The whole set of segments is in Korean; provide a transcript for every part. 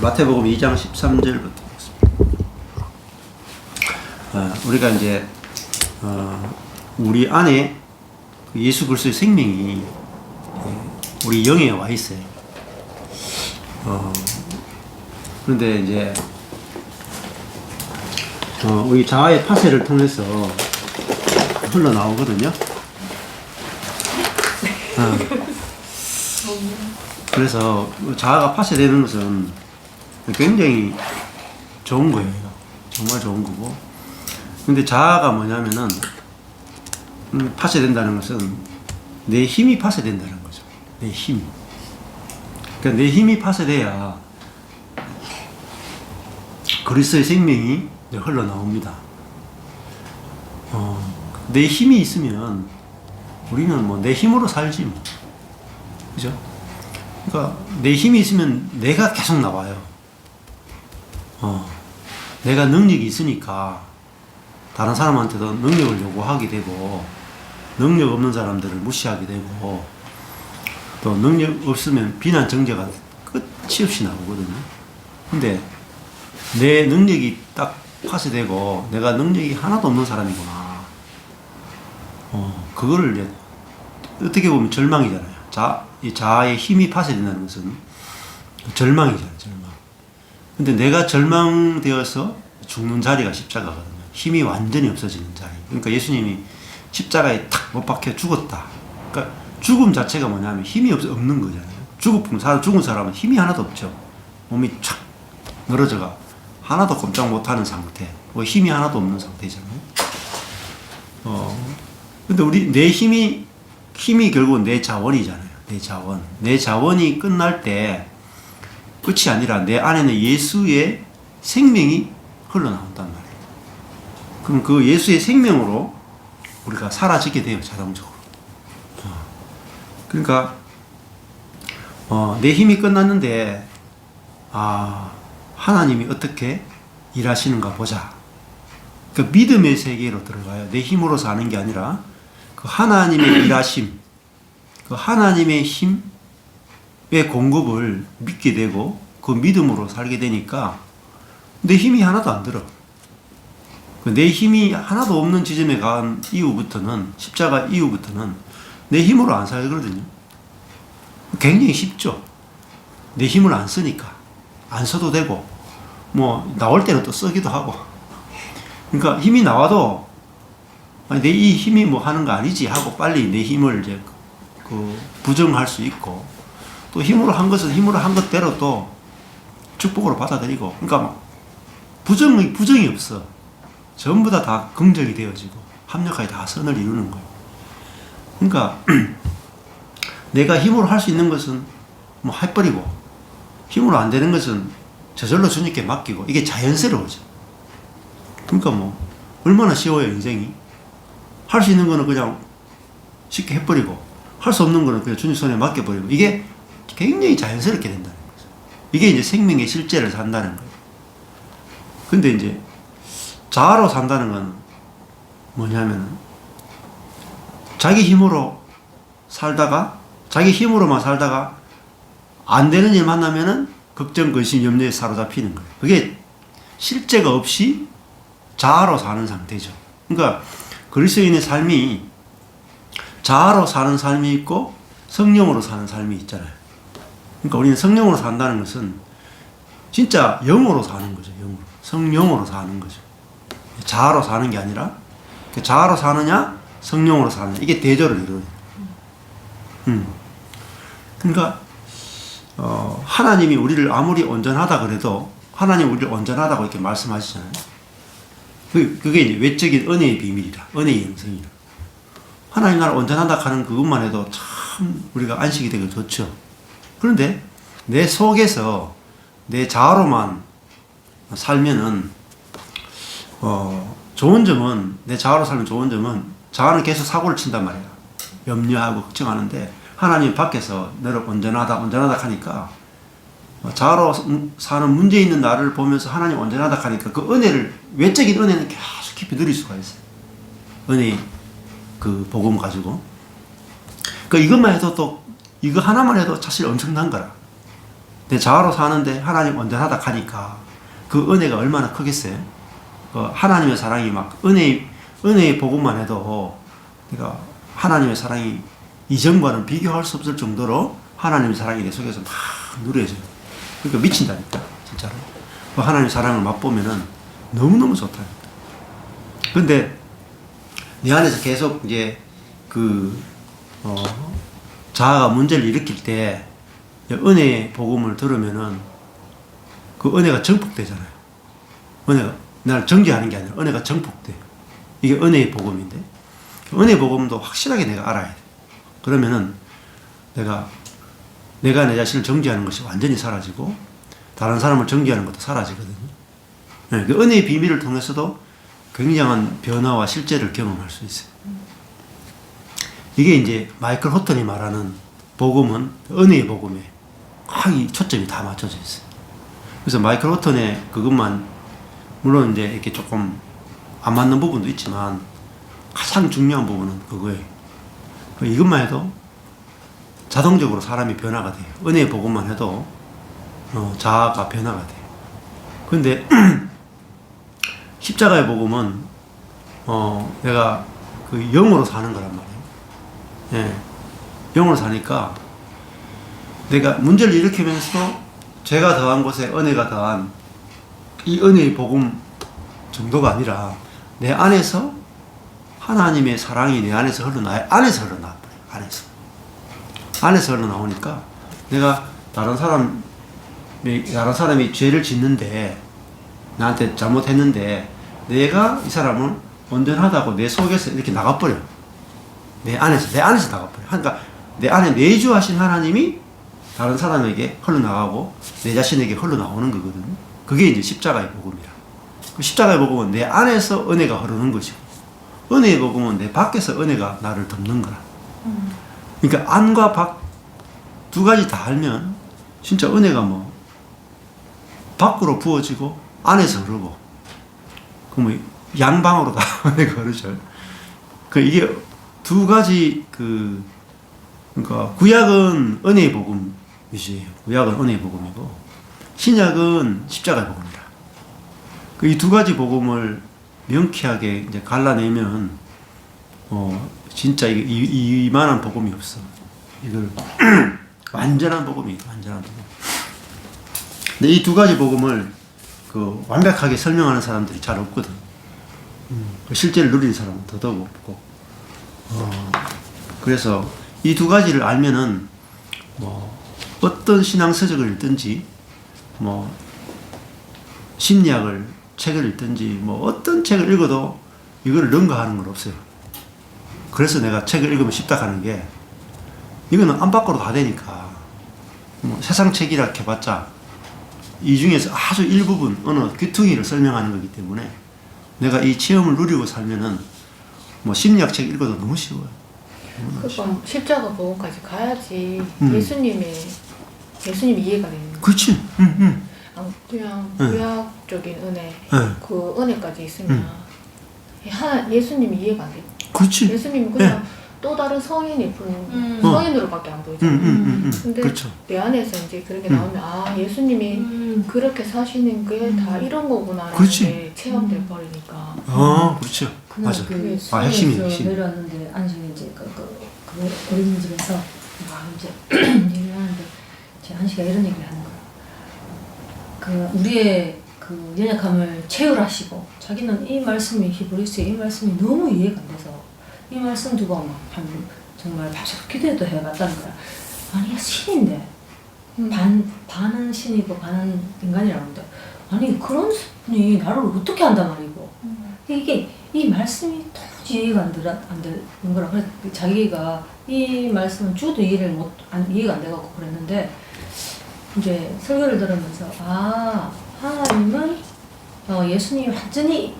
마태복음 2장 13절부터 우리가 이제 우리 안에 예수 그리스도의 생명이 우리 영에 와 있어요. 그런데 이제 우리 자아의 파쇄를 통해서 흘러나오거든요. 그래서 자아가 파쇄되는 것은 굉장히 좋은 거예요. 정말 좋은 거고. 근데 자아가 뭐냐면은 파쇄된다는 것은 내 힘이 파쇄된다는 거죠. 내 힘. 그러니까 내 힘이 파쇄돼야 그리스도의 생명이 흘러나옵니다. 내 힘이 있으면 우리는 뭐 내 힘으로 살지 뭐. 그죠? 그러니까 내 힘이 있으면 내가 계속 나와요. 내가 능력이 있으니까 다른 사람한테도 능력을 요구하게 되고, 능력 없는 사람들을 무시하게 되고, 또 능력 없으면 비난 정죄가 끝이 없이 나오거든요. 근데 내 능력이 딱 파쇄되고 내가 능력이 하나도 없는 사람이구나. 그거를 이제 어떻게 보면 절망이잖아요. 이 자아의 힘이 파쇄된다는 것은 절망이잖아요, 절망. 근데 내가 절망되어서 죽는 자리가 십자가거든요. 힘이 완전히 없어지는 자리. 그러니까 예수님이 십자가에 탁 못 박혀 죽었다. 그러니까 죽음 자체가 뭐냐면 힘이 없는 거잖아요. 죽은 사람은 힘이 하나도 없죠. 몸이 촥 늘어져가 하나도 꼼짝 못하는 상태. 뭐 힘이 하나도 없는 상태잖아요. 근데 내 힘이 결국은 내 자원이잖아요. 내 자원이 끝날 때 끝이 아니라 내 안에는 예수의 생명이 흘러나온단 말이에요. 그럼 그 예수의 생명으로 우리가 사라지게 돼요, 자동적으로. 그러니까 내 힘이 끝났는데 하나님이 어떻게 일하시는가 보자. 그 믿음의 세계로 들어가요. 내 힘으로 사는 게 아니라 그 하나님의 일하심, 그 하나님의 힘의 공급을 믿게 되고 그 믿음으로 살게 되니까 내 힘이 하나도 안 들어. 내 힘이 하나도 없는 지점에 간 이후부터는, 십자가 이후부터는 내 힘으로 안 살거든요. 굉장히 쉽죠. 내 힘을 안 쓰니까. 안 써도 되고, 뭐, 나올 때는 또 쓰기도 하고. 그러니까 힘이 나와도, 내 이 힘이 뭐 하는 거 아니지 하고 빨리 내 힘을 이제 부정할 수 있고, 또 힘으로 한 것은 힘으로 한 것대로 또 축복으로 받아들이고, 그러니까 막 부정이 없어. 전부 다 긍정이 되어지고, 합력하게 다 선을 이루는 거예요. 그러니까, 내가 힘으로 할 수 있는 것은 뭐 해버리고, 힘으로 안 되는 것은 저절로 주님께 맡기고, 이게 자연스러워져. 그러니까 뭐, 얼마나 쉬워요, 인생이. 할 수 있는 거는 그냥 쉽게 해버리고, 할 수 없는 거는 그냥 주님 손에 맡겨버리고, 이게 굉장히 자연스럽게 된다는 거죠. 이게 이제 생명의 실제를 산다는 거예요. 근데 이제, 자아로 산다는 건 뭐냐면, 자기 힘으로만 살다가, 안 되는 일 만나면은, 걱정, 근심, 염려에 사로잡히는 거예요. 그게 실제가 없이 자아로 사는 상태죠. 그러니까, 그리스도인의 삶이 자아로 사는 삶이 있고, 성령으로 사는 삶이 있잖아요. 그러니까 우리는 성령으로 산다는 것은, 진짜 영으로 사는 거죠, 영으로. 성령으로 사는 거죠. 자아로 사는 게 아니라, 자아로 사느냐, 성령으로 사느냐, 이게 대조를 이루어요. 그러니까, 하나님이 우리를 아무리 온전하다 그래도, 하나님 우리를 온전하다고 이렇게 말씀하시잖아요. 그게 이제 외적인 은혜의 비밀이라, 은혜의 영성이라. 하나님 나를 온전하다 하는 그것만 해도 참 우리가 안식이 되게 좋죠. 그런데 내 속에서 내 자아로만 살면은, 좋은 점은, 내 자아로 살면 좋은 점은, 자아는 계속 사고를 친단 말이야. 염려하고 걱정하는데, 하나님 밖에서 너를 온전하다 하니까, 자아로 사는 문제 있는 나를 보면서 하나님 온전하다 하니까 그 은혜를, 외적인 은혜는 계속 깊이 누릴 수가 있어요. 은혜의 그 복음 가지고. 이것만 해도 이거 하나만 해도 사실 엄청난 거라. 내 자아로 사는데 하나님 온전하다 하니까 그 은혜가 얼마나 크겠어요? 하나님의 사랑이 막 은혜의 복음만 해도 내가 하나님의 사랑이 이전과는 비교할 수 없을 정도로 하나님의 사랑이 내 속에서 막 누려져요. 그러니까 미친다니까, 진짜로. 하나님의 사랑을 맛보면은 너무너무 좋다니까. 근데 내 안에서 계속 이제 자아가 문제를 일으킬 때 은혜의 복음을 들으면은 그 은혜가 정복되잖아요. 은혜가 나를 정죄하는 게 아니라 은혜가 정복돼. 이게 은혜의 복음인데, 은혜의 복음도 확실하게 내가 알아야 돼. 그러면은 내가 내 자신을 정죄하는 것이 완전히 사라지고 다른 사람을 정죄하는 것도 사라지거든요. 네, 그 은혜의 비밀을 통해서도 굉장한 변화와 실제를 경험할 수 있어요. 이게 이제 마이클 호턴이 말하는 복음은 은혜의 복음에 거의 초점이 다 맞춰져 있어요. 그래서 마이클 호턴의 그것만, 물론 이제 이렇게 조금 안 맞는 부분도 있지만 가장 중요한 부분은 그거예요. 이것만 해도 자동적으로 사람이 변화가 돼요. 은혜의 복음만 해도 자아가 변화가 돼요. 근데 십자가의 복음은 내가 그 영으로 사는 거란 말이에요. 예. 영으로 사니까 내가 문제를 일으키면서도 죄가 더한 곳에 은혜가 더한 이 은혜의 복음 정도가 아니라 내 안에서 하나님의 사랑이 내 안에서 안에서 흘러나와버려요. 안에서 흘러나오니까 내가 다른 사람이 죄를 짓는데, 나한테 잘못했는데 내가 이 사람을 온전하다고 내 속에서 이렇게 나가버려. 내 안에서 나가버려. 그러니까 내 안에 내주하신 하나님이 다른 사람에게 흘러나가고 내 자신에게 흘러나오는 거거든요. 그게 이제 십자가의 복음이라. 그 십자가의 복음은 내 안에서 은혜가 흐르는 것이고, 은혜의 복음은 내 밖에서 은혜가 나를 덮는 거라. 그러니까 안과 밖 두 가지 다 알면 진짜 은혜가 뭐 밖으로 부어지고 안에서 흐르고, 그러면 양방으로 다 은혜가 흐르죠. 이게 두 가지 그러니까 구약은 은혜의 복음이지. 구약은 은혜의 복음이고 신약은 십자가의 복음이라. 이 두 가지 복음을 명쾌하게 이제 갈라내면 진짜 이만한 복음이 없어. 이걸 완전한 복음이에요. 완전한 복음. 근데 이 두 가지 복음을 완벽하게 설명하는 사람들이 잘 없거든. 실제를 누리는 사람은 더더욱 없고. 그래서 이 두 가지를 알면은 어떤 신앙 서적을 읽든지 심리학을 책을 읽든지 어떤 책을 읽어도 이걸 능가하는 건 없어요. 그래서 내가 책을 읽으면 쉽다 하는 게, 이거는 안 밖으로 다 되니까 세상 책이라 해봤자 이 중에서 아주 일부분 어느 귀퉁이를 설명하는 거기 때문에 내가 이 체험을 누리고 살면은 심리학 책 읽어도 너무 쉬워요. 그럼 십자가 복음까지 가야지 예수님이 이해가 되는 거예요. 그렇지. 그냥 구약적인 은혜, 그 은혜까지 있으면 예수님이 이해가 안 돼요. 그렇지. 예수님은 그냥 또 다른 성인이 성인으로밖에 안 보이잖아요. 근데 그렇죠. 내 안에서 이제 그런 게 나오면 예수님이 그렇게 사시는 게 다 이런 거구나라는 게 체험돼 버리니까. 그렇죠. 맞아. 핵심이 내려왔는데 안식이 이제 그 어린이집에서 이제 얘기를 하는데 제 안식이가 이런 얘기를 하는 거야. 우리의 연약함을 채울하시고, 자기는 이 말씀이 히브리서의 이 말씀이 너무 이해가 안 돼서 이 말씀 두고 정말 밤새도록 기도해도 해봤다는 거야. 아니 신인데 반은 신이고 반은 인간이라는데, 아니 그런 분이 나를 어떻게 한단 말이고, 이게 이 말씀이 도무지 이해가 안 되는 거라. 그래서 자기가 이 말씀은 주도 이해가 안 돼갖고 그랬는데, 이제 설교를 들으면서 하나님은 예수님이 완전히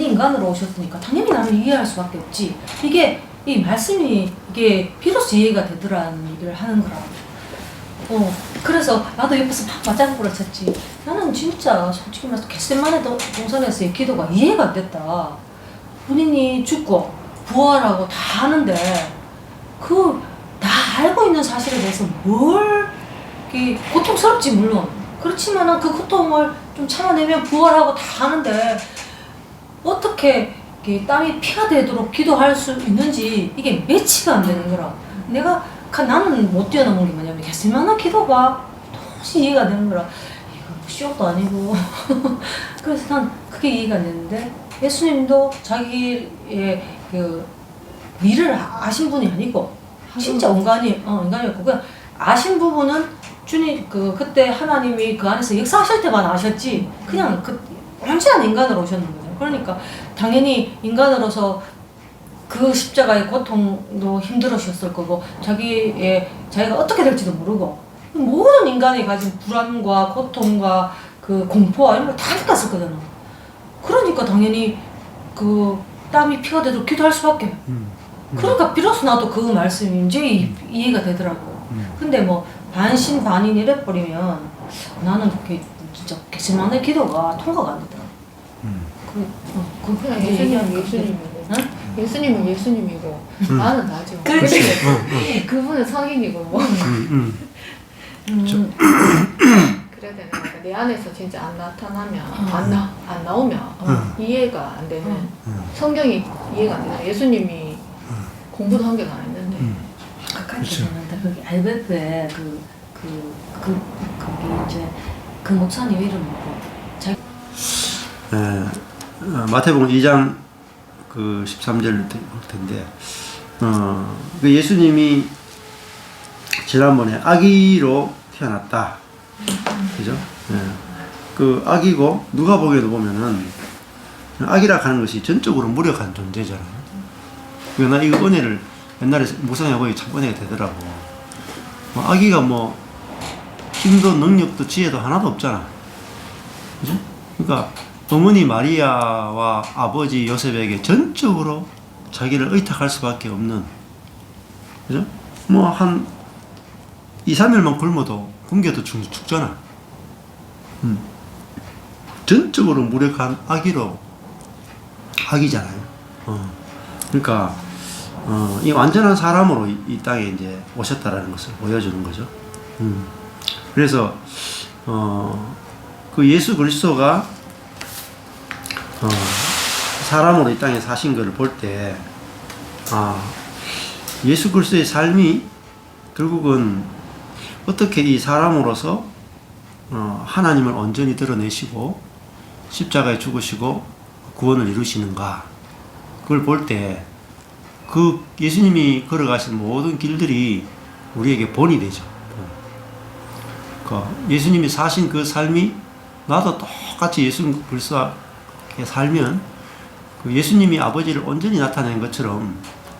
인간으로 오셨으니까 당연히 나를 이해할 수밖에 없지. 이 말씀이 비로소 이해가 되더라는 얘기를 하는 거라. 그래서 나도 옆에서 막 맞장구를 쳤지. 나는 진짜 솔직히 말해서 겟세마네 동산에서의 기도가 이해가 안 됐다. 본인이 죽고 부활하고 다 하는데 다 알고 있는 사실에 대해서 뭘 고통스럽지 물론. 그렇지만은 그 고통을 좀 참아내면 부활하고 다 하는데 어떻게 이렇게 땀이 피가 되도록 기도할 수 있는지 이게 매치가 안 되는 거라. 나는 못 뛰어넘은 게 뭐냐면 겟세마네 기도가 도무지 이해가 되는 거라. 이거 뭐 시옷도 아니고 그래서 난 그게 이해가 안 되는데 예수님도 자기의 그 미를 아신 분이 아니고 진짜 인간이었고 그냥 아신 부분은 주님 그때 하나님이 그 안에서 역사하실 때만 아셨지 그냥 그 완전한 인간으로 오셨는 거죠. 그러니까 당연히 인간으로서 그 십자가의 고통도 힘들으셨을 거고 자기가 어떻게 될지도 모르고 모든 인간이 가진 불안과 고통과 그 공포와 이런 걸 다 느꼈을 거잖아. 그러니까 당연히 그 땀이 피가 되도록 기도할 수밖에. 그러니까 비로소 나도 그 말씀이 이제 이해가 되더라고. 근데 뭐 반신반인 이래버리면 나는 그게 진짜 겟세마네 기도가 통과가 안 되더라고. 그냥 예수님은 예수님이고 응? 예수님은 예수님이고 나는 나죠. 그렇지. 그분은 성인이고 뭐 그래야 되는 거야. 내 안에서 진짜 안 나타나면 안 나오면 이해가 안 되는 성경이 이해가 안 되는 예수님이 공부도 한 개도 안 했는데 그렇죠. 거기 알베프에 거기 이제 그 목사님 이름 뭐고 마태복음 2장 그 13절 볼 텐데 그 예수님이 지난번에 아기로 태어났다. 그죠? 그 아기고 누가복음에도 보면은 아기라 하는 것이 전적으로 무력한 존재잖아요. 그러나 이거 은혜를 옛날에 묵상해보니 참 은혜가 되더라고. 아기가 뭐 힘도 능력도 지혜도 하나도 없잖아. 그죠? 그러니까 어머니 마리아와 아버지 요셉에게 전적으로 자기를 의탁할 수밖에 없는, 그죠? 뭐 한 2, 3일만 굶어도 굶겨도 죽잖아. 전적으로 무력한 아기잖아요. 그러니까 이 완전한 사람으로 이 땅에 이제 오셨다라는 것을 보여주는 거죠. 그래서 그 예수 그리스도가 사람으로 이 땅에 사신 것을 볼 때 예수 그리스도의 삶이 결국은 어떻게 이 사람으로서 하나님을 온전히 드러내시고 십자가에 죽으시고 구원을 이루시는가, 그걸 볼 때 그 예수님이 걸어가신 모든 길들이 우리에게 본이 되죠. 예수님이 사신 그 삶이 나도 똑같이 예수 그리스도와 살면 그 예수님이 아버지를 온전히 나타낸 것처럼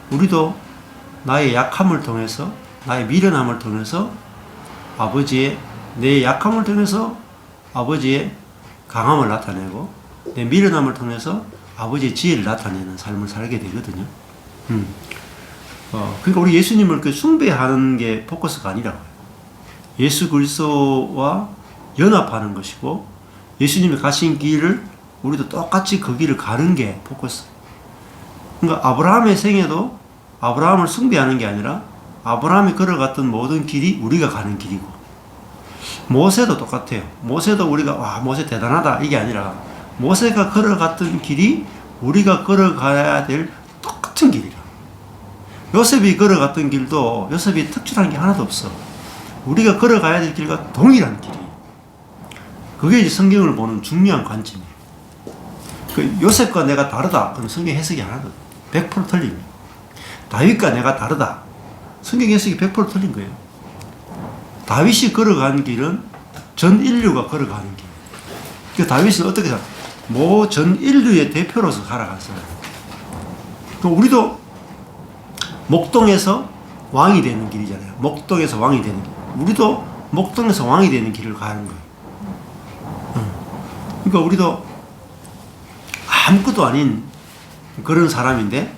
우리도 나의 약함을 통해서, 나의 미련함을 통해서 내 약함을 통해서 아버지의 강함을 나타내고, 내 미련함을 통해서 아버지의 지혜를 나타내는 삶을 살게 되거든요. 그러니까 우리 예수님을 그 숭배하는 게 포커스가 아니라고요. 예수 그리스도와 연합하는 것이고, 예수님이 가신 길을 우리도 똑같이 그 길을 가는 게 포커스. 그러니까 아브라함의 생애도 아브라함을 숭배하는 게 아니라 아브라함이 걸어갔던 모든 길이 우리가 가는 길이고, 모세도 똑같아요. 모세도 우리가 와 모세 대단하다 이게 아니라 모세가 걸어갔던 길이 우리가 걸어가야 될 똑같은 길이라. 요셉이 걸어갔던 길도 요셉이 특출한 게 하나도 없어. 우리가 걸어가야 될 길과 동일한 길이. 그게 이제 성경을 보는 중요한 관점이에요. 그 요셉과 내가 다르다. 그럼 성경 해석이 하나도 100% 틀립니다. 다윗과 내가 다르다. 성경 해석이 100% 틀린 거예요. 다윗이 걸어간 길은 전 인류가 걸어가는 길. 그 다윗은 어떻게 살아? 전 인류의 대표로서 살아갔어요. 그럼 우리도 목동에서 왕이 되는 길이잖아요. 목동에서 왕이 되는 길. 우리도 목동에서 왕이 되는 길을 가는 거예요. 그러니까 우리도 아무것도 아닌 그런 사람인데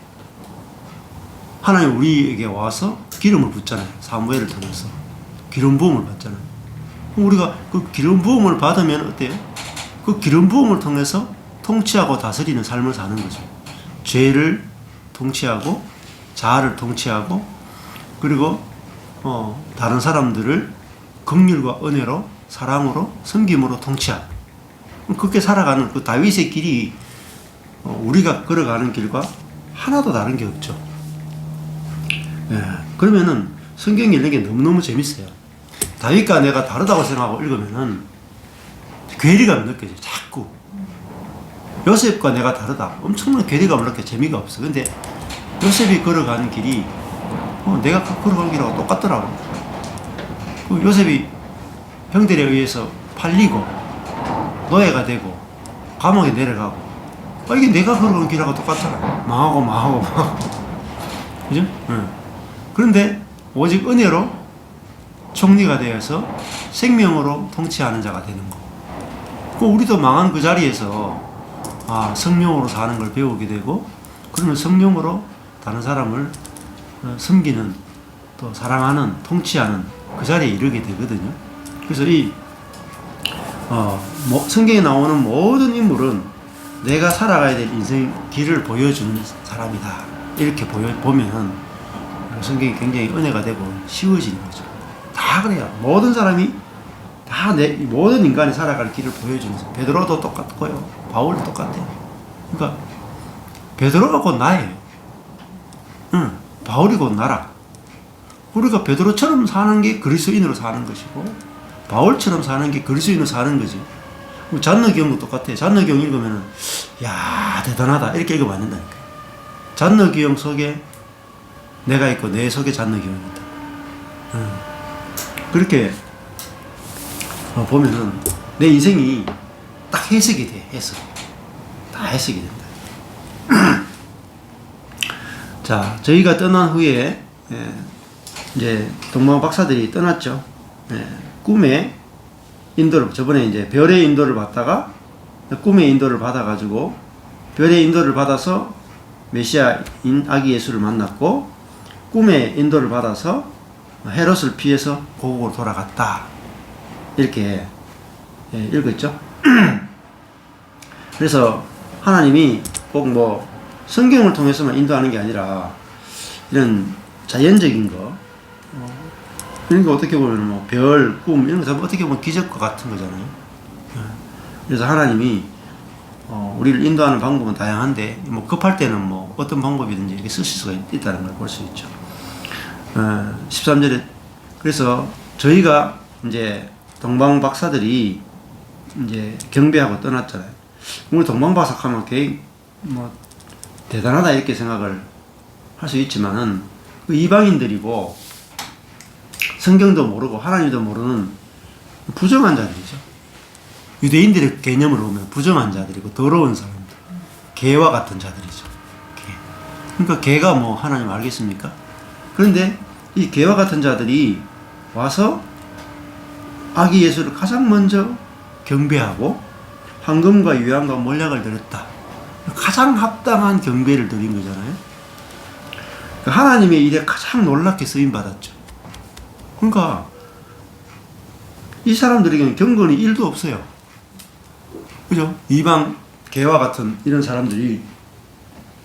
하나님 우리에게 와서 기름을 붓잖아요. 사무엘을 통해서 기름 부음을 받잖아요. 그럼 우리가 그 기름 부음을 받으면 어때요? 그 기름 부음을 통해서 통치하고 다스리는 삶을 사는 거죠. 죄를 통치하고 자아를 통치하고, 그리고 다른 사람들을 긍휼과 은혜로 사랑으로 섬김으로 통치한 그렇게 살아가는 그 다윗의 길이 우리가 걸어가는 길과 하나도 다른 게 없죠. 예, 그러면은 성경 읽는 게 너무너무 재밌어요. 다윗과 내가 다르다고 생각하고 읽으면은 괴리감이 느껴져요. 자꾸 요셉과 내가 다르다. 엄청난 괴리감을 느껴 재미가 없어. 근데 요셉이 걸어가는 길이 내가 걸어가는 길하고 똑같더라고. 요셉이 형들에 의해서 팔리고 노예가 되고 감옥에 내려가고 이게 내가 걸어가는 길하고 똑같잖아. 망하고 그죠? 그런데 오직 은혜로 총리가 되어서 생명으로 통치하는 자가 되는 거. 우리도 망한 그 자리에서 성령으로 사는 걸 배우게 되고 그러면 성령으로 다른 사람을 섬기는 또 사랑하는 통치하는 그 자리에 이르게 되거든요. 그래서 성경에 나오는 모든 인물은 내가 살아가야 될 인생 길을 보여주는 사람이다. 이렇게 보면 성경이 굉장히 은혜가 되고 쉬워지는 거죠. 다 그래요. 모든 사람이 다 모든 인간이 살아갈 길을 보여주는 거죠. 베드로도 똑같고요. 바울도 똑같아요. 그러니까 베드로가 곧 나예요. 바울이 곧 나라. 우리가 베드로처럼 사는 게 그리스도인으로 사는 것이고 바울처럼 사는 게 그리스도인으로 사는 거지. 잔너기형도 똑같아요. 잔너기형 읽으면은 야 대단하다 이렇게 읽으면 안 된다니까요. 잔너기형 속에 내가 있고 내 속에 잔너기형이 있다. 그렇게 보면은 내 인생이 딱 해석이 돼. 해석. 다 해석이 된다. 자, 저희가 떠난 후에 이제 동방 박사들이 떠났죠. 꿈의 인도를 저번에 이제 별의 인도를 받다가 꿈의 인도를 받아가지고 별의 인도를 받아서 메시아인 아기 예수를 만났고 꿈의 인도를 받아서 헤롯을 피해서 고국으로 돌아갔다. 이렇게 읽었죠. 그래서 하나님이 꼭 성경을 통해서만 인도하는 게 아니라 이런 자연적인 거 그러니까 어떻게 보면 별, 꿈 이런 거 어떻게 보면 기적과 같은 거잖아요. 그래서 하나님이 우리를 인도하는 방법은 다양한데 급할 때는 어떤 방법이든지 이렇게 쓰실 수가 있다는 걸 볼 수 있죠. 13절에 그래서 저희가 이제 동방 박사들이 이제 경배하고 떠났잖아요. 우리 동방 박사 하면 굉장히 대단하다 이렇게 생각을 할 수 있지만은 그 이방인들이고 성경도 모르고 하나님도 모르는 부정한 자들이죠. 유대인들의 개념으로 보면 부정한 자들이고 더러운 사람들, 개와 같은 자들이죠. 개. 그러니까 개가 하나님 알겠습니까? 그런데 이 개와 같은 자들이 와서 아기 예수를 가장 먼저 경배하고 황금과 유향과 몰약을 드렸다. 가장 합당한 경배를 드린 거잖아요. 하나님의 일에 가장 놀랍게 쓰임받았죠. 그러니까 이 사람들에게는 경건이 1도 없어요. 그죠? 이방 개와 같은 이런 사람들이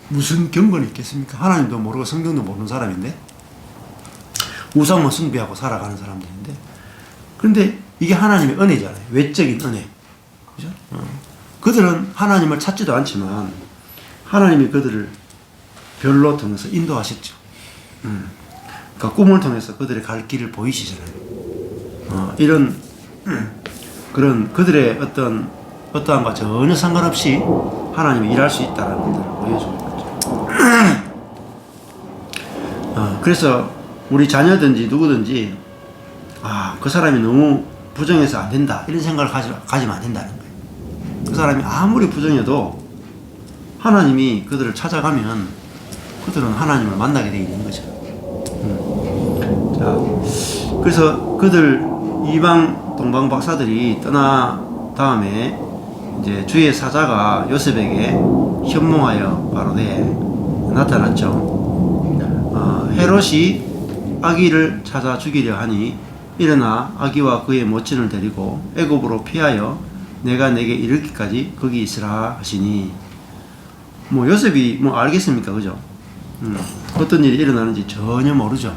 무슨 경건이 있겠습니까? 하나님도 모르고 성경도 모르는 사람인데 우상만 숭배하고 살아가는 사람들인데 그런데 이게 하나님의 은혜잖아요. 외적인 은혜. 그죠? 그들은 하나님을 찾지도 않지만 하나님이 그들을 별로 통해서 인도하셨죠. 그러니까 꿈을 통해서 그들의 갈 길을 보이시잖아요. 이런 그런 그들의 어떠함과 전혀 상관없이 하나님이 일할 수 있다는 것을 보여주는 거죠. 그래서 우리 자녀든지 누구든지 그 사람이 너무 부정해서 안 된다 이런 생각을 가지면 안 된다는 거예요. 그 사람이 아무리 부정해도 하나님이 그들을 찾아가면 그들은 하나님을 만나게 되어 있는 거죠. 자, 그래서 그들 이방 동방 박사들이 떠나 다음에 이제 주의 사자가 요셉에게 현몽하여 바로대에 나타났죠. 헤롯이 아기를 찾아 죽이려 하니 일어나 아기와 그의 모친을 데리고 애굽으로 피하여 내가 내게 이르기까지 거기 있으라 하시니 요셉이 알겠습니까? 그죠? 어떤 일이 일어나는지 전혀 모르죠.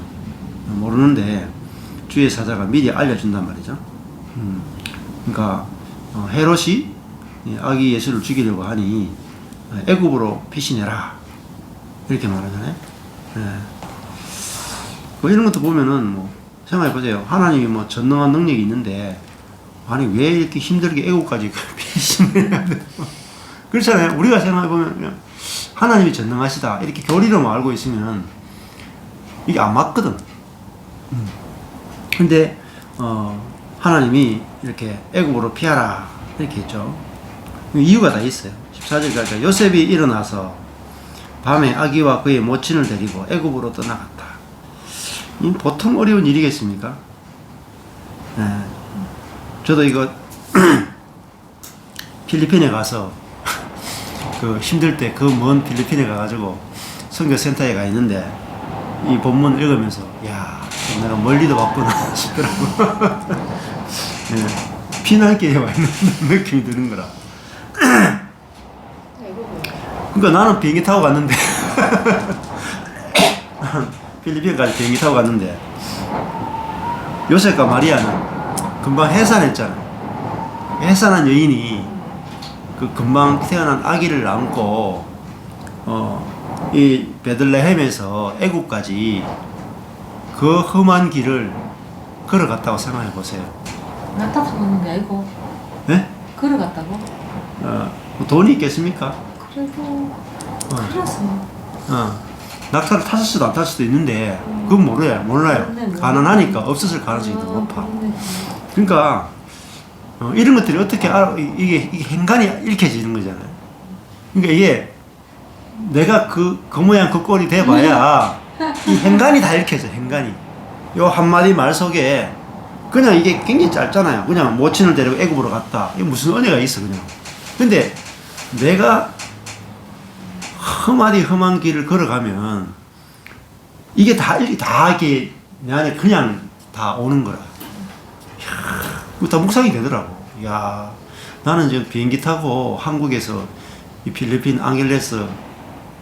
모르는데 주의 사자가 미리 알려준단 말이죠. 그러니까 헤롯이 아기 예수를 죽이려고 하니 애굽으로 피신해라 이렇게 말하잖아요. 예. 뭐 이런 것도 보면은 뭐 생각해 보세요. 하나님이 뭐 전능한 능력이 있는데 아니 왜 이렇게 힘들게 애국까지 피신해야 돼? 그렇잖아요. 우리가 생각해 보면 하나님이 전능하시다 이렇게 교리로만 알고 있으면 이게 안 맞거든. 근데 하나님이 이렇게 애국으로 피하라 이렇게 했죠. 이유가 다 있어요. 14절까지 요셉이 일어나서 밤에 아기와 그의 모친을 데리고 애국으로 떠나갔다. 이 보통 어려운 일이겠습니까? 네. 저도 이거 필리핀에 가서 그 힘들 때 그 먼 필리핀에 가가지고 선교센터에 가 있는데 이 본문 읽으면서 야 내가 멀리도 왔구나 싶더라고. 네. 피난길에 와 있는 느낌이 드는 거라. 그러니까 나는 비행기 타고 갔는데 필리핀까지 비행기 타고 갔는데 요셉과 마리아는 금방 해산했잖아. 해산한 여인이 그 금방 태어난 아기를 안고 이 베들레헴에서 애국까지 그 험한 길을 걸어갔다고 생각해 보세요. 낙타서 걷는 게 아니고. 네? 걸어갔다고? 돈이 있겠습니까? 그래도 그래서 낙타를 탔을 수도 안 탔을 수도 있는데 그건 몰라요. 가난하니까 없었을 가능성이 더 높아. 그러니까 이런 것들이 어떻게 이게 행간이 읽혀지는 거잖아요. 그러니까 이게 내가 그 모양 그 꼴이 돼봐야 이 행간이 다 읽혀져. 행간이 요 한마디 말 속에 그냥 이게 굉장히 짧잖아요. 그냥 모친을 데리고 애굽으로 갔다. 이게 무슨 은혜가 있어 그냥. 근데 내가 험한 길을 걸어가면 이게 다 이게 내 안에 그냥 다 오는 거라. 이야, 다 묵상이 되더라고. 야, 나는 지금 비행기 타고 한국에서 이 필리핀 앙겔레스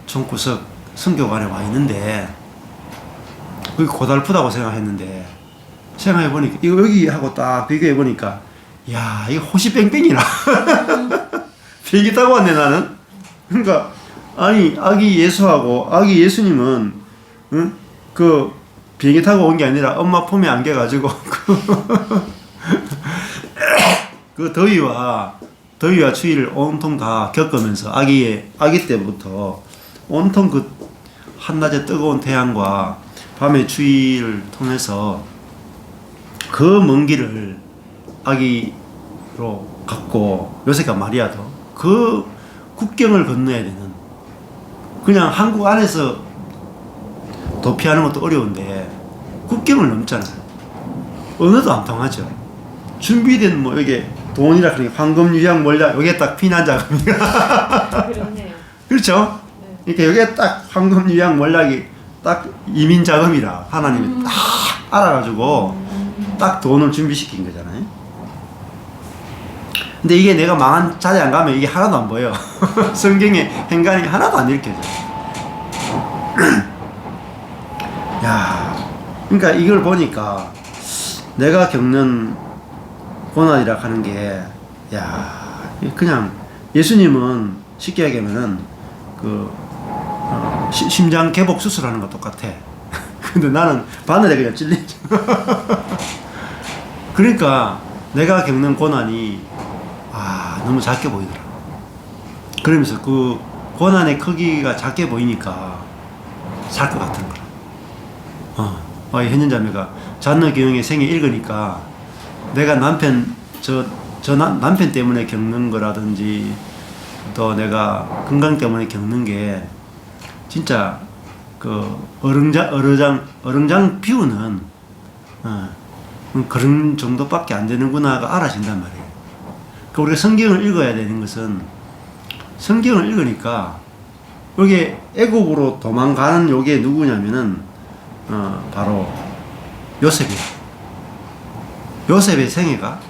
총구석 선교관에 와 있는데 그게 고달프다고 생각했는데 생각해 보니까 이거 여기하고 딱 비교해 보니까 야, 이거 호시 뺑뺑이라. 비행기 타고 왔네 나는. 그러니까 아니 아기 예수하고 아기 예수님은 응? 그 비행기 타고 온 게 아니라 엄마 품에 안겨가지고 그 더위와 추위를 온통 다 겪으면서 아기 때부터 온통 그 한낮의 뜨거운 태양과 밤의 추위를 통해서 그 먼 길을 아기로 갔고 요셉과 마리아도 그 국경을 건너야 되는 그냥 한국 안에서 도피하는 것도 어려운데 국경을 넘잖아요. 언어도 안 통하죠. 준비된 뭐 이게 돈이라 그러니 황금 유약 몰약 이게 딱 피난 자금이라. 그렇네요. 그렇죠? 네. 이렇게 여기에 딱 황금 유약 몰약이 딱 이민 자금이라 하나님이 딱 알아가지고 딱 돈을 준비시킨 거잖아요. 근데 이게 내가 망한 자리 안 가면 이게 하나도 안 보여. 성경의 행간이 하나도 안 읽혀져. 야, 그러니까 이걸 보니까 내가 겪는 고난이라 하는 게, 야, 그냥 예수님은 쉽게 얘기하면은 심장 개복 수술하는 거 똑같아. 근데 나는 바늘에 그냥 찔리죠. 그러니까 내가 겪는 고난이 너무 작게 보이더라. 그러면서 그 고난의 크기가 작게 보이니까 살 것 같은 거라. 현nhân 자매가 잔너 교영의 생애 읽으니까 내가 남편 남편 때문에 겪는 거라든지 또 내가 건강 때문에 겪는 게 진짜 그 어릉장 비우는 그런 정도밖에 안 되는구나가 알아진단 말이에요. 그 우리가 성경을 읽어야 되는 것은 성경을 읽으니까 여기 애국으로 도망가는 요게 누구냐면은 바로 요셉이야. 요셉의 생애가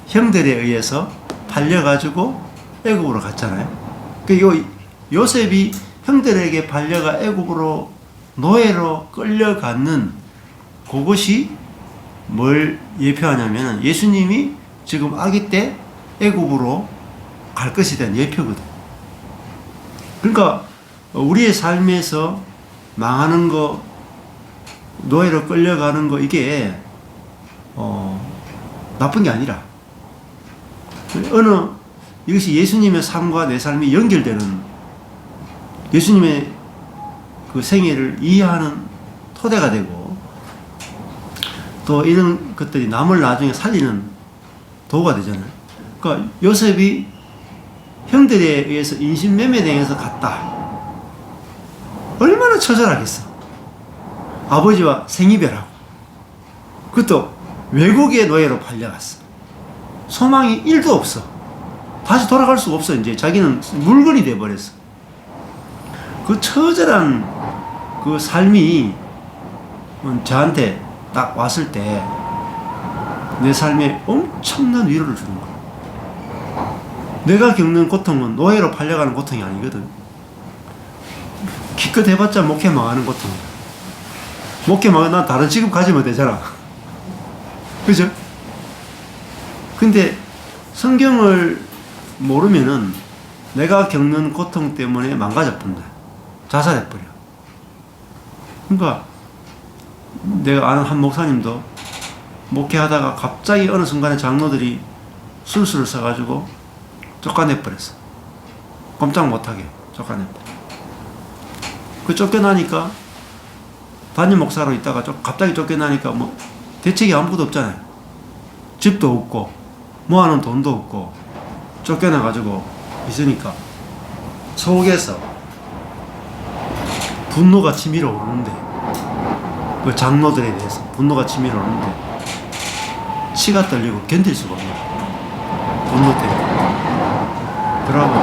형들에 의해서 팔려가지고 애국으로 갔잖아요. 그 요셉이 형들에게 팔려가 애국으로 노예로 끌려가는 그것이 뭘 예표하냐면 예수님이 지금 아기 때 애굽으로 갈 것에 대한 예표거든. 그러니까 우리의 삶에서 망하는 거, 노예로 끌려가는 거, 이게 나쁜 게 아니라 이것이 예수님의 삶과 내 삶이 연결되는, 예수님의 그 생애를 이해하는 토대가 되고, 또 이런 것들이 남을 나중에 살리는 도구가 되잖아요. 그러니까 요셉이 형들에 의해서 인신매매당해서 갔다. 얼마나 처절하겠어. 아버지와 생이별하고, 그것도 외국의 노예로 팔려갔어. 소망이 1도 없어. 다시 돌아갈 수가 없어. 이제 자기는 물건이 돼버렸어. 그 처절한 그 삶이 저한테 딱 왔을 때 내 삶에 엄청난 위로를 주는 거야. 내가 겪는 고통은 노예로 팔려가는 고통이 아니거든. 기껏 해봤자 목회 망하는 고통이야. 목회 망하면 난 다른 직업 가지면 되잖아. 그죠? 근데 성경을 모르면은 내가 겪는 고통 때문에 망가져버린다. 자살해버려. 그러니까 내가 아는 한 목사님도 목회하다가 갑자기 어느 순간에 장로들이 술수를 써가지고 쫓아내버렸어. 꼼짝 못하게 쫓아내버려. 그 쫓겨나니까 담임 목사로 있다가 갑자기 쫓겨나니까 뭐 대책이 아무것도 없잖아요. 집도 없고 모아놓은 돈도 없고 쫓겨나가지고 있으니까 속에서 분노가 치밀어 오르는데, 그 장로들에 대해서 분노가 치밀어 오르는데 치가 떨리고 견딜 수가 없는 거야. 분노 때문에. 그러고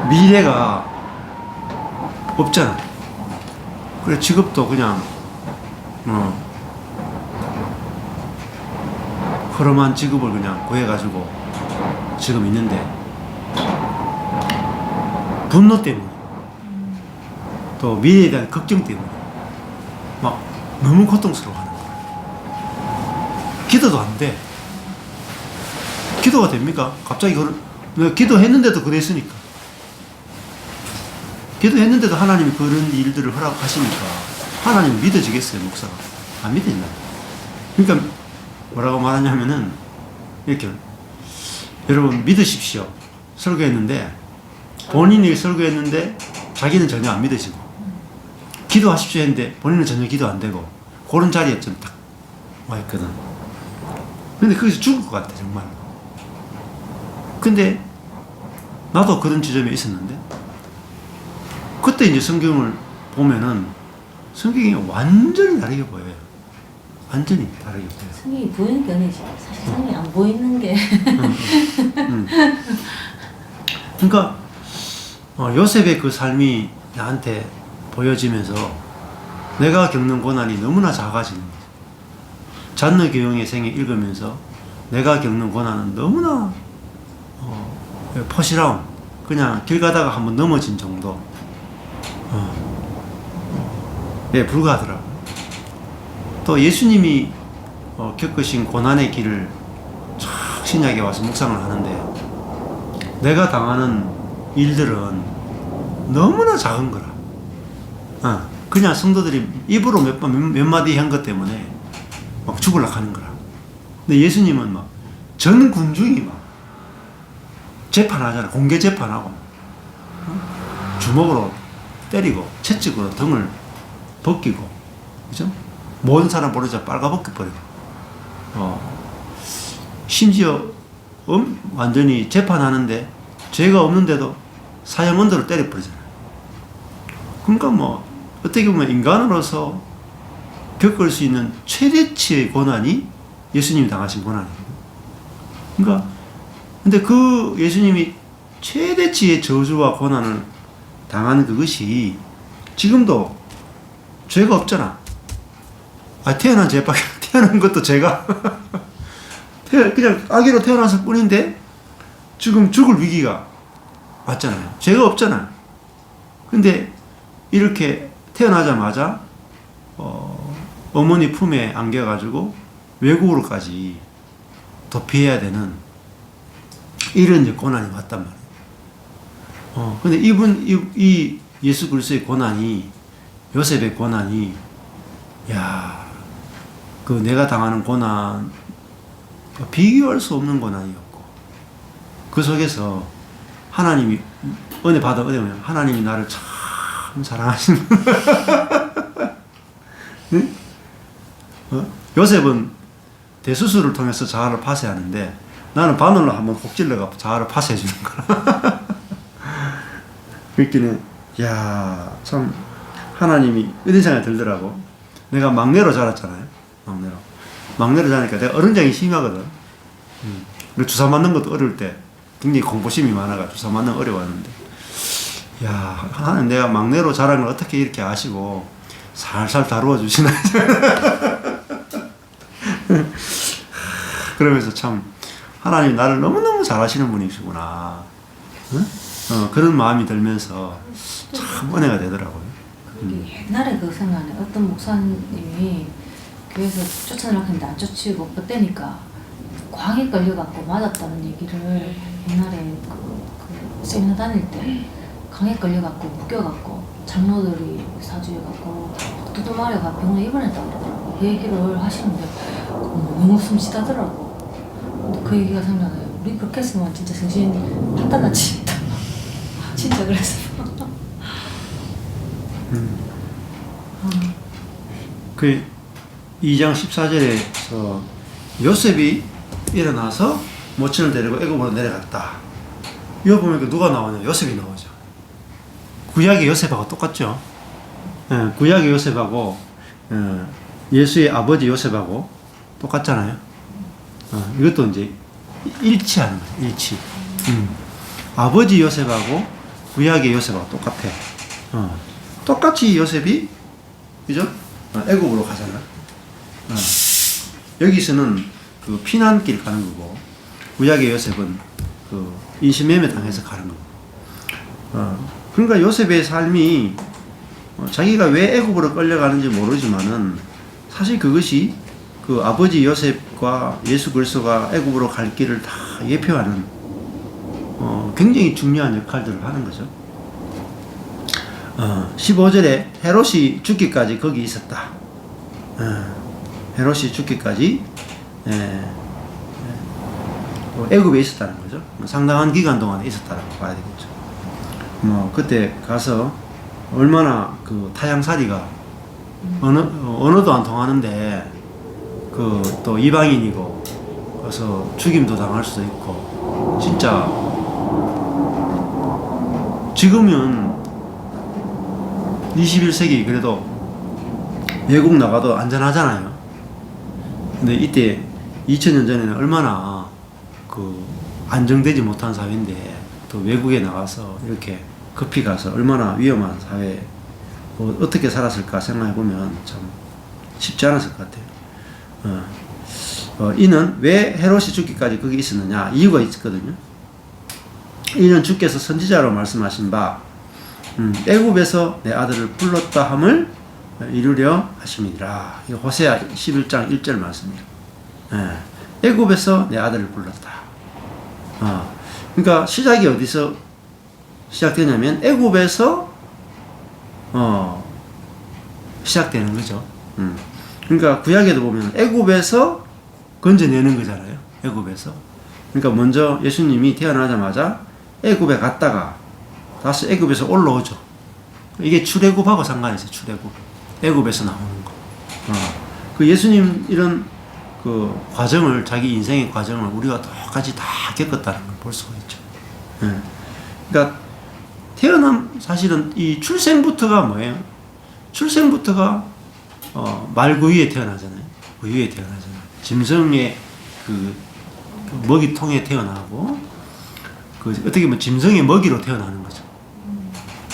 미래가 없잖아. 그래 직업도 그냥 허름한 직업을 그냥 구해가지고 지금 있는데, 분노 때문에 또 미래에 대한 걱정 때문에 막 너무 고통스러워하는 거야. 기도도 안 돼. 기도가 됩니까? 갑자기 내가 기도했는데도 그랬으니까. 기도했는데도 하나님이 그런 일들을 허락하시니까 하나님 믿어지겠어요, 목사가? 안 믿어진다. 그러니까 뭐라고 말하냐면은 이렇게, 여러분 믿으십시오. 설교했는데 본인이 설교했는데 자기는 전혀 안 믿으시고, 기도하십시오 했는데 본인은 전혀 기도 안 되고, 그런 자리에 좀 딱 와 있거든. 근데 거기서 죽을 것 같아 정말. 근데 나도 그런 지점에 있었는데, 그때 이제 성경을 보면은 성경이 완전히 다르게 보여요. 완전히 다르게 보여요. 성경이 보이는 게 아니지. 사실 성경이 안 보이는 게. 그러니까 요셉의 그 삶이 나한테 보여지면서 내가 겪는 고난이 너무나 작아지는 거예요. 잔느 교영의 생애 읽으면서 내가 겪는 고난은 너무나 포시라운, 그냥 길 가다가 한번 넘어진 정도 불과하더라고요. 또 예수님이 겪으신 고난의 길을 쫙 신약에 와서 묵상을 하는데, 내가 당하는 일들은 너무나 작은 거라. 그냥 성도들이 입으로 몇 마디 한 것 때문에 막 죽으려고 하는 거라. 근데 예수님은 막 전 군중이 막 재판하잖아. 공개 재판하고 주먹으로 때리고 채찍으로 등을 벗기고, 그죠? 모든 사람 보르자 빨가벗겨 버리고, 심지어 완전히 재판하는데 죄가 없는데도 사형 언도를 때려버리잖아요. 그러니까 뭐 어떻게 보면 인간으로서 겪을 수 있는 최대치의 고난이 예수님이 당하신 고난이거든요. 그러니까 근데 그 예수님이 최대치의 저주와 고난을 당하는 그것이 지금도 죄가 없잖아. 태어난 죄밖에, 태어난 것도 죄가 그냥 아기로 태어났을 뿐인데 지금 죽을 위기가 왔잖아요. 죄가 없잖아요. 근데 이렇게 태어나자마자 어머니 품에 안겨가지고 외국으로까지 도피해야 되는 이런 이제 고난이 왔단 말이에요. 근데 이 예수 그리스도의 고난이, 요셉의 고난이, 야, 그 내가 당하는 고난, 비교할 수 없는 고난이었고, 그 속에서 하나님이 은혜 받으면 하나님이 나를 참 사랑하시는 응? 요셉은 대수술을 통해서 자아를 파쇄하는데 나는 바늘로 한번 혹 찔러가 자아를 파쇄해 주는 거라. 그렇기는 야, 참 하나님이 이런 생각이 들더라고. 내가 막내로 자랐잖아요. 막내로 자라니까 내가 어른장이 심하거든. 그리고 주사 맞는 것도 어릴 때 굉장히 공포심이 많아가 주사 맞는 거 어려웠는데, 야, 하나님 내가 막내로 자란 걸 어떻게 이렇게 아시고 살살 다루어 주시나. 그러면서 참 하나님 나를 너무너무 잘하시는 분이시구나. 응? 그런 마음이 들면서 참 은혜가 되더라고요. 옛날에 그 생각나네. 어떤 목사님이 교회에서 쫓아내려고 했는데 안 쫓히고 뻗대니까 광에 걸려갖고 맞았다는 얘기를 옛날에 그 세미나 다닐 때 강에 걸려갖고 묶여갖고 장로들이 사주해갖고 두두마려가 병원에 입원했다고 그러더라고. 그 얘기를 하시는데 너무 숨쉬다더라고. 근데 그 얘기가 생각나요. 우리 그렇게 했으면 진짜 정신 판단같이 있다. 진짜 그랬어. 그 2장 14절에서 요셉이 일어나서 모친을 데리고 애굽으로 내려갔다. 이거 보면 누가 나오냐? 요셉이 나오죠. 구약의 요셉하고 똑같죠. 구약의 요셉하고 예수의 아버지 요셉하고 똑같잖아요. 이것도 이제 일치하는 거예요. 일치. 아버지 요셉하고 구약의 요셉하고 똑같아. 똑같이 요셉이, 그죠? 애굽으로 가잖아. 여기서는 그 피난길 가는 거고, 구약의 요셉은 그 인신매매 당해서 가는 거고. 그러니까 요셉의 삶이 자기가 왜 애굽으로 끌려가는지 모르지만은 사실 그것이 그 아버지 요셉과 예수 그리스도가 애굽으로 갈 길을 다 예표하는 굉장히 중요한 역할들을 하는 거죠. 15절에 헤롯이 죽기까지 거기 있었다. 헤롯이 죽기까지 애굽에 있었다는 거죠. 상당한 기간 동안 있었다라고 봐야 되겠죠. 그때 가서 얼마나 그 타향살이가 언어도 안 통하는데 그 또 이방인이고 그래서 죽임도 당할 수도 있고, 진짜 지금은 21세기 그래도 외국 나가도 안전하잖아요. 근데 이때 2000년 전에는 얼마나 그 안정되지 못한 사회인데 또 외국에 나가서 이렇게 급히 가서 얼마나 위험한 사회, 어떻게 살았을까 생각해보면 참 쉽지 않았을 것 같아요. 이는 왜 헤롯이 죽기까지 거기 있었느냐, 이유가 있거든요. 이는 주께서 선지자로 말씀하신 바 애굽에서 내 아들을 불렀다 함을 이루려 하심이니라. 이거 호세아 11장 1절 말씀이에요. 애굽에서 내 아들을 불렀다. 그러니까 시작이 어디서 시작되냐면 애굽에서 시작되는 거죠. 그러니까 구약에도 보면 애굽에서 건져내는 거잖아요. 애굽에서. 그러니까 먼저 예수님이 태어나자마자 애굽에 갔다가 다시 애굽에서 올라오죠. 이게 출애굽하고 상관이 있어요. 출애굽. 애굽에서 나오는 거. 그 예수님 이런 그 과정을, 자기 인생의 과정을 우리가 똑같이 다 겪었다는 걸 볼 수가 있죠. 그러니까 사실은 이 출생부터가 뭐예요? 출생부터가 말 그 위에 태어나잖아요. 그 위에 태어나잖아요. 짐승의 그 먹이통에 태어나고, 그 어떻게 보면 짐승의 먹이로 태어나는 거죠.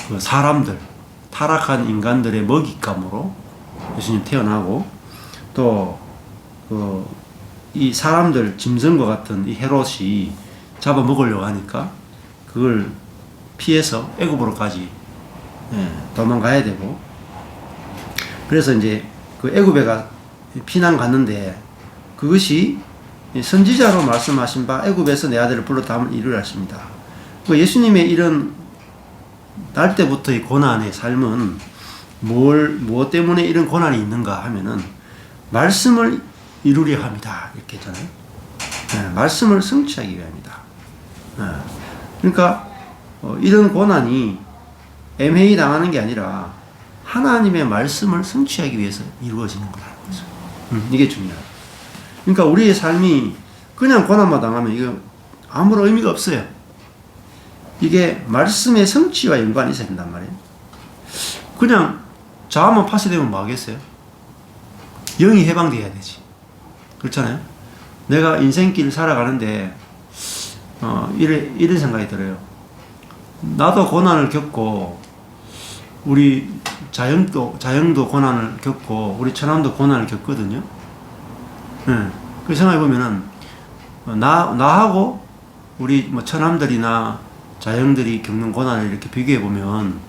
그 사람들, 타락한 인간들의 먹잇감으로 예수님 태어나고, 또 이 사람들, 짐승과 같은 이 헤롯이 잡아먹으려고 하니까 그걸 피해서 애굽으로까지 도망가야 되고, 그래서 이제 그 애굽에가 피난 갔는데 그것이 선지자로 말씀하신 바 애굽에서 내 아들을 불러 담을 일을 하십니다. 그 예수님의 이런 날 때부터의 고난의 삶은 무엇 때문에 이런 고난이 있는가 하면은 말씀을 이루려 합니다. 이렇게 했잖아요. 네, 말씀을 성취하기 위함이다. 네. 그러니까 이런 고난이 애매히 당하는 게 아니라 하나님의 말씀을 성취하기 위해서 이루어지는 거라는 거죠. 이게 중요해요. 그러니까 우리의 삶이 그냥 고난만 당하면 이거 아무런 의미가 없어요. 이게 말씀의 성취와 연관이 있어야 된단 말이에요. 그냥 자아만 파쇄되면 뭐 하겠어요? 영이 해방돼야 되지. 그렇잖아요? 내가 인생길을 살아가는데 이런 생각이 들어요. 나도 고난을 겪고 우리 자영도 고난을 겪고 우리 천암도 고난을 겪거든요. 그 생각해 보면은 나하고 우리 뭐 천암들이나 자영들이 겪는 고난을 이렇게 비교해 보면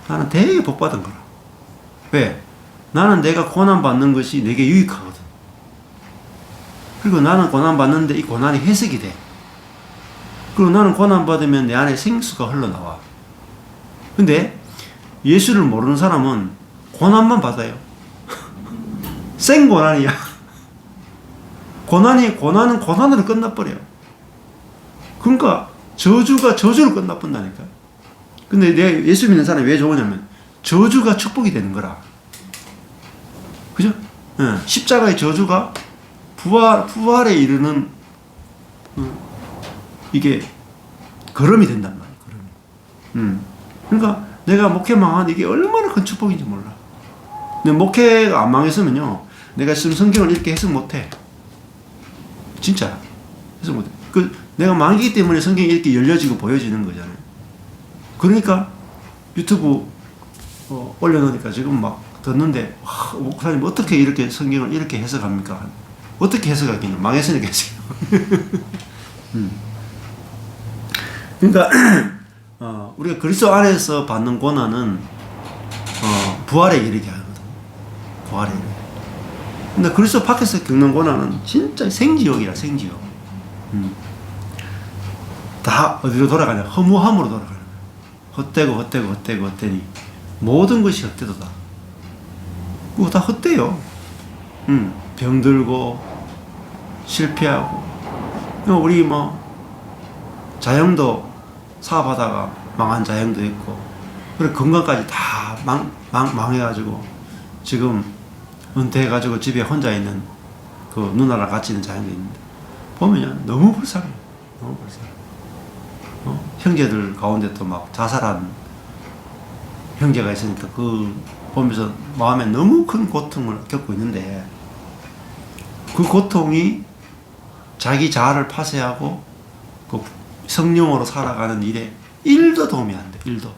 나는 되게 복 받은 거라. 왜? 나는 내가 고난 받는 것이 내게 유익하거든. 그리고 나는 고난 받는데 이 고난이 해석이 돼. 그리고 나는 고난 받으면 내 안에 생수가 흘러나와. 근데 예수를 모르는 사람은 고난만 받아요. 생 고난이야. 고난은 고난으로 끝나버려요. 그러니까 저주가 저주로 끝나본다니까. 근데 내가 예수 믿는 사람이 왜 좋으냐면 저주가 축복이 되는 거라. 그죠? 네. 십자가의 저주가 부활에 이르는 이게 걸음이 된단 말이에요. 그러니까 내가 목회 망한 이게 얼마나 큰 축복인지 몰라. 근데 목회가 안 망했으면요, 내가 지금 성경을 이렇게 해석 못해. 진짜 해석 못해. 내가 망했기 때문에 성경이 이렇게 열려지고 보여지는 거잖아요. 그러니까 유튜브 올려놓으니까 지금 막 듣는데, 목사님 어떻게 이렇게 성경을 이렇게 해석합니까? 어떻게 해석하기는 망했으니까 해석해요. 그러니까 우리가 그리스도 안에서 받는 고난은 부활에 이르게 하거든. 부활에 이르게. 근데 그리스도 밖에서 겪는 고난은 진짜 생지옥이라, 생지옥. 다 어디로 돌아가냐? 허무함으로 돌아가는 거야. 헛되니 모든 것이 헛되도다. 그거 다 헛되요. 병들고 실패하고. 우리 뭐 자영도 사업하다가 망한 자영도 있고, 그리고 건강까지 다 망해가지고 지금 은퇴해가지고 집에 혼자 있는 그 누나랑 같이 있는 자영도 있는데 보면 너무 불쌍해. 너무 불쌍해. 형제들 가운데 또 막 자살한 형제가 있으니까 그 보면서 마음에 너무 큰 고통을 겪고 있는데, 그 고통이 자기 자아를 파쇄하고 그 성령으로 살아가는 일에 1도 도움이 안 돼. 1도.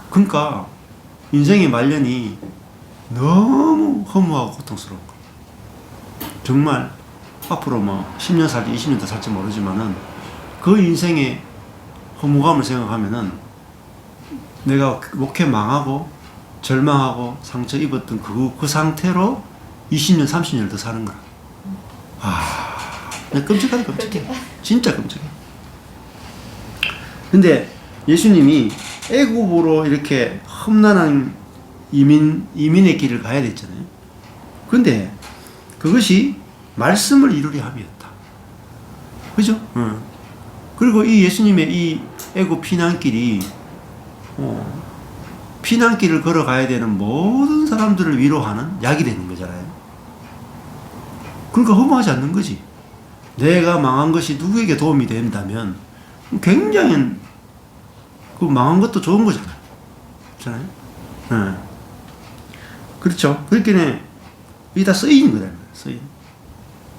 그러니까 인생의 말년이 너무 허무하고 고통스러운 거. 정말 앞으로 뭐 10년 살지 20년 더 살지 모르지만은 그 인생의 허무감을 생각하면은 내가 목회 망하고 절망하고 상처 입었던 그 상태로 20년 30년을 더 사는 거야. 끔찍하다, 끔찍해. 진짜 끔찍해. 근데 예수님이 애굽으로 이렇게 험난한 이민의 길을 가야 됐잖아요. 근데 그것이 말씀을 이루려 함이었다. 그죠? 그리고 이 예수님의 이 애굽 피난길이 피난길을 걸어가야 되는 모든 사람들을 위로하는 약이 되는 거잖아요. 그러니까 허무하지 않는 거지. 내가 망한 것이 누구에게 도움이 된다면 굉장히 그 망한 것도 좋은 거잖아요. 그렇잖아요. 그렇죠. 그렇게 이게 다 쓰인 거다. 쓰인.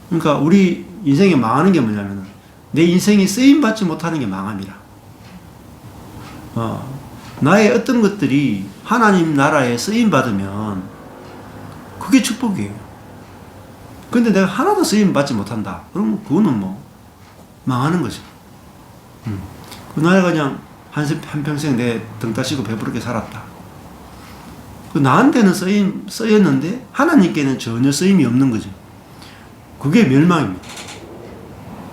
그러니까 우리 인생에 망하는 게 뭐냐면 내 인생이 쓰임 받지 못하는 게 망함이라. 나의 어떤 것들이 하나님 나라에 쓰임 받으면 그게 축복이에요. 근데 내가 하나도 쓰임 받지 못한다. 그러면 그거는 뭐 망하는 거죠. 그 나이가 그냥 한평생 내 등 따시고 배부르게 살았다. 그 나한테는 쓰였는데 하나님께는 전혀 쓰임이 없는 거죠. 그게 멸망입니다.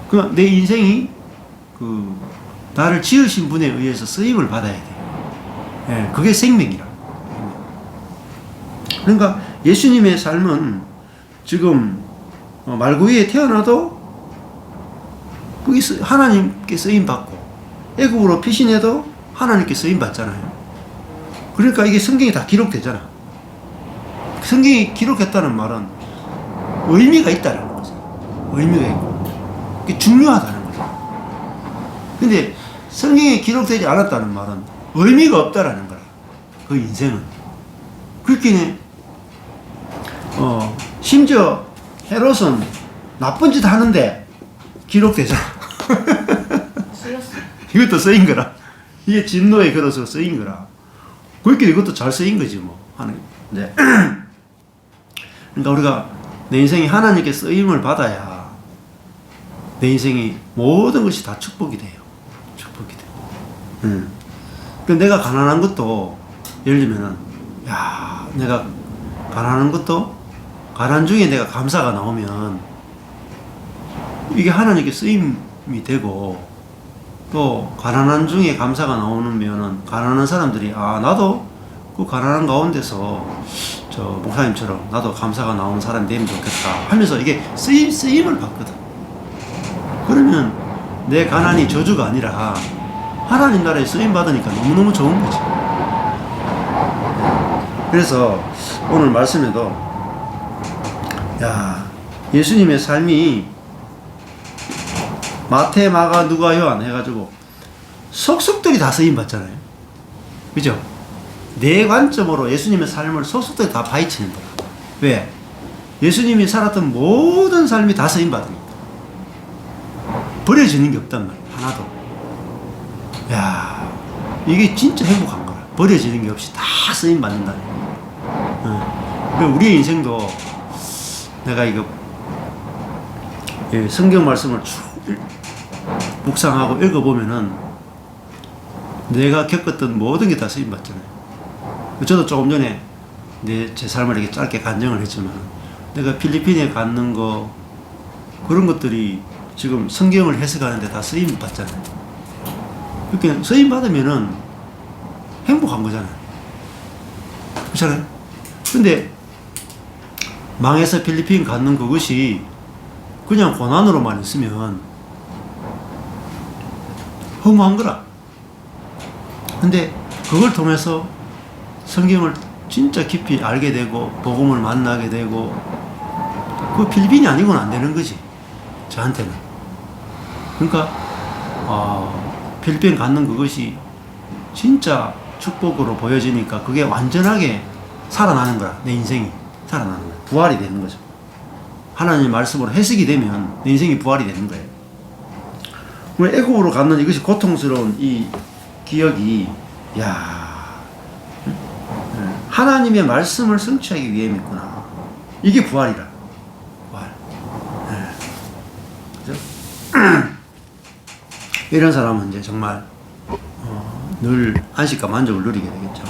그러니까 내 인생이 그 나를 지으신 분에 의해서 쓰임을 받아야 돼요. 예, 그게 생명이라. 그러니까 예수님의 삶은 지금 말구이에 태어나도 거기 하나님께 쓰임 받고 애굽으로 피신해도 하나님께 쓰임 받잖아요. 그러니까 이게 성경에 다 기록되잖아. 성경이 기록했다는 말은 의미가 있다는 거죠. 의미가 있고 그게 중요하다는 거죠. 근데 성경에 기록되지 않았다는 말은 의미가 없다라는 거라. 그 인생은. 그렇게 심지어 헤롯은 나쁜 짓 하는데 기록되잖아. 쓰였어. 이것도 쓰인 거라. 이게 진노의 그릇으로 쓰인 거라. 그렇게 이것도 잘 쓰인 거지 뭐 하는. 이제 그러니까 우리가 내 인생이 하나님께 쓰임을 받아야 내 인생이 모든 것이 다 축복이 돼요. 축복이 돼. 그러니까 내가 가난한 것도 예를 들면은 야 내가 가난한 것도 가난 중에 내가 감사가 나오면 이게 하나님께 쓰임이 되고 또 가난한 중에 감사가 나오면은 가난한 사람들이 아 나도 그 가난한 가운데서 저 목사님처럼 나도 감사가 나오는 사람이 되면 좋겠다 하면서 이게 쓰임을 받거든. 그러면 내 가난이 저주가 아니라 하나님 나라에 쓰임 받으니까 너무너무 좋은 거지. 그래서 오늘 말씀에도 야 예수님의 삶이 마태, 마가, 누가, 요한 해가지고 속속들이 다 쓰임 받잖아요. 그죠? 내 관점으로 예수님의 삶을 속속들이 다 파헤치는 거야. 왜? 예수님이 살았던 모든 삶이 다 쓰임 받으니까. 버려지는 게 없단 말이야. 하나도. 야, 이게 진짜 행복한 거야. 버려지는 게 없이 다 쓰임 받는다는 거야. 우리의 인생도 내가 이거 성경 말씀을 쭉 묵상하고 읽어보면은 내가 겪었던 모든 게 다 쓰임 받잖아요. 저도 조금 전에 제 삶을 이렇게 짧게 간증을 했지만 내가 필리핀에 갔는 거 그런 것들이 지금 성경을 해석하는데 다 쓰임 받잖아요. 그렇게 쓰임 받으면은 행복한 거잖아요. 그렇잖아요. 근데 망해서 필리핀 갔는 그것이 그냥 고난으로만 있으면 허무한 거라. 근데 그걸 통해서 성경을 진짜 깊이 알게 되고 복음을 만나게 되고 그 필리핀이 아니고는 안 되는 거지. 저한테는. 그러니까 필리핀 갖는 그것이 진짜 축복으로 보여지니까 그게 완전하게 살아나는 거라. 내 인생이 살아나는 거야. 부활이 되는 거죠. 하나님의 말씀으로 해석이 되면 내 인생이 부활이 되는 거예요. 애굽으로 갔는 이것이 고통스러운 이 기억이 하나님의 말씀을 성취하기 위함이구나. 이게 부활이라. 부활. 그죠? 이런 사람은 이제 정말 늘 안식과 만족을 누리게 되겠죠.